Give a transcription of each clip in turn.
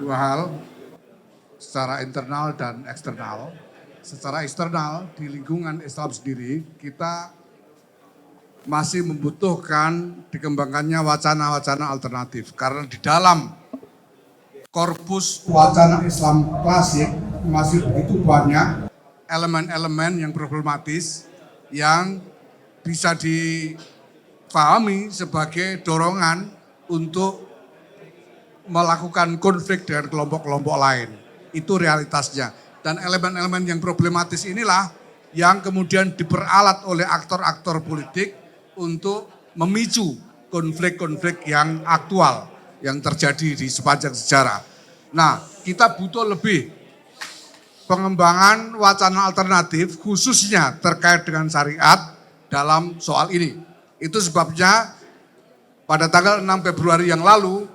dua hal, secara internal dan eksternal. Secara eksternal, di lingkungan Islam sendiri, kita masih membutuhkan dikembangkannya wacana-wacana alternatif. Karena di dalam korpus wacana Islam klasik masih begitu banyak elemen-elemen yang problematis yang bisa dipahami sebagai dorongan untuk melakukan konflik dengan kelompok-kelompok lain. Itu realitasnya. Dan elemen-elemen yang problematis inilah yang kemudian diperalat oleh aktor-aktor politik untuk memicu konflik-konflik yang aktual yang terjadi di sepanjang sejarah. Nah, kita butuh lebih pengembangan wacana alternatif khususnya terkait dengan syariat dalam soal ini. Itu sebabnya pada tanggal 6 Februari yang lalu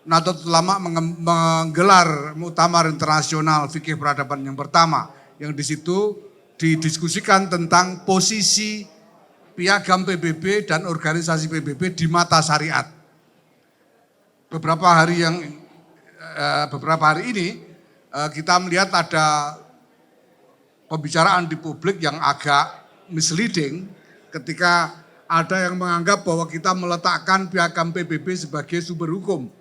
Nahdlatul Ulama menggelar Muktamar Internasional Fikih Peradaban yang pertama, yang di situ didiskusikan tentang posisi piagam PBB dan organisasi PBB di mata syariat. Beberapa hari ini kita melihat ada pembicaraan di publik yang agak misleading ketika ada yang menganggap bahwa kita meletakkan piagam PBB sebagai sumber hukum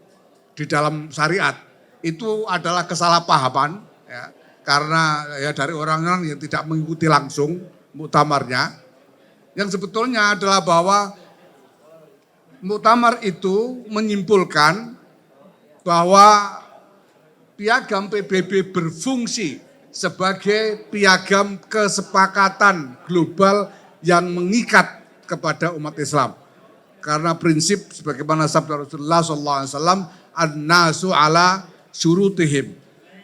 di dalam syariat. Itu adalah kesalahpahaman ya, karena ya dari orang-orang yang tidak mengikuti langsung muktamarnya. Yang sebetulnya adalah bahwa muktamar itu menyimpulkan bahwa piagam PBB berfungsi sebagai piagam kesepakatan global yang mengikat kepada umat Islam. Karena prinsip sebagaimana sabda Rasulullah SAW, an-nasu ala syurutihim.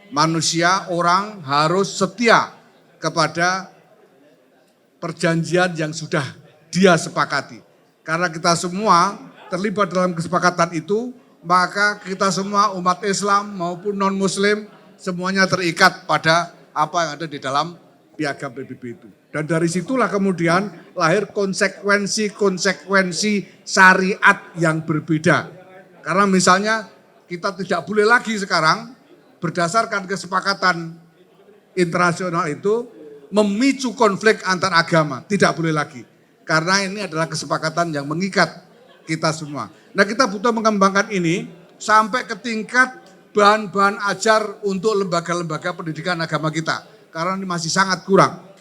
Manusia, orang harus setia kepada perjanjian yang sudah dia sepakati. Karena kita semua terlibat dalam kesepakatan itu, maka kita semua umat Islam maupun non-muslim semuanya terikat pada apa yang ada di dalam piagam PBB itu. Dan dari situlah kemudian lahir konsekuensi syariat yang berbeda. Karena misalnya kita tidak boleh lagi sekarang berdasarkan kesepakatan internasional itu memicu konflik antar agama. Tidak boleh lagi. Karena ini adalah kesepakatan yang mengikat kita semua. Nah, kita butuh mengembangkan ini sampai ke tingkat bahan-bahan ajar untuk lembaga-lembaga pendidikan agama kita. Karena ini masih sangat kurang.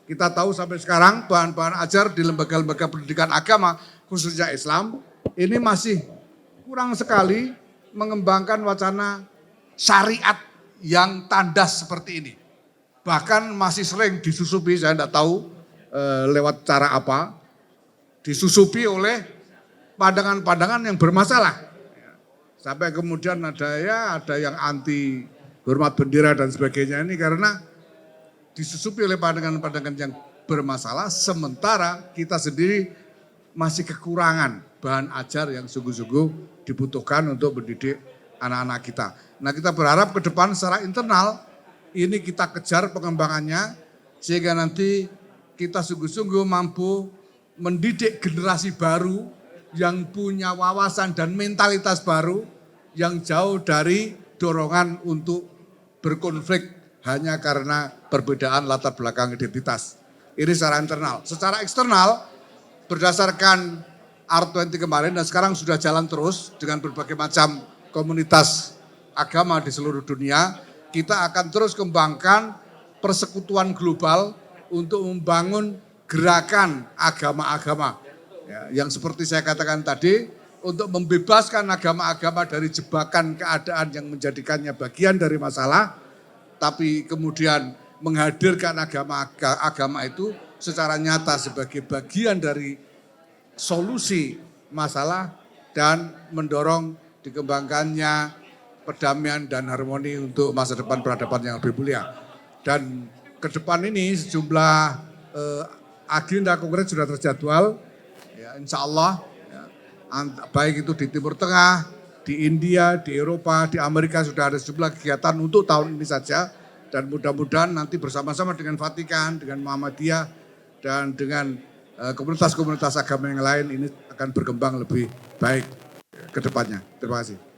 Kita tahu sampai sekarang bahan-bahan ajar di lembaga-lembaga pendidikan agama khususnya Islam ini masih kurang sekali mengembangkan wacana syariat yang tandas seperti ini. Bahkan masih sering disusupi, saya tidak tahu lewat cara apa, disusupi oleh pandangan-pandangan yang bermasalah. Sampai kemudian ada yang anti hormat bendera dan sebagainya ini karena disusupi oleh pandangan-pandangan yang bermasalah, sementara kita sendiri masih kekurangan bahan ajar yang sungguh-sungguh dibutuhkan untuk mendidik anak-anak kita. Nah, kita berharap ke depan secara internal ini kita kejar pengembangannya sehingga nanti kita sungguh-sungguh mampu mendidik generasi baru yang punya wawasan dan mentalitas baru yang jauh dari dorongan untuk berkonflik hanya karena perbedaan latar belakang identitas. Ini secara internal. Secara eksternal, berdasarkan R20 kemarin dan sekarang sudah jalan terus dengan berbagai macam komunitas agama di seluruh dunia, kita akan terus kembangkan persekutuan global untuk membangun gerakan agama-agama. Ya, yang seperti saya katakan tadi, untuk membebaskan agama-agama dari jebakan keadaan yang menjadikannya bagian dari masalah, tapi kemudian menghadirkan agama itu secara nyata sebagai bagian dari solusi masalah dan mendorong dikembangkannya perdamaian dan harmoni untuk masa depan peradaban yang lebih mulia. Dan ke depan ini sejumlah agenda kongres sudah terjadwal, ya, insya Allah, ya, baik itu di Timur Tengah, di India, di Eropa, di Amerika sudah ada sejumlah kegiatan untuk tahun ini saja. Dan mudah-mudahan nanti bersama-sama dengan Vatikan, dengan Muhammadiyah, dan dengan komunitas-komunitas agama yang lain ini akan berkembang lebih baik ke depannya. Terima kasih.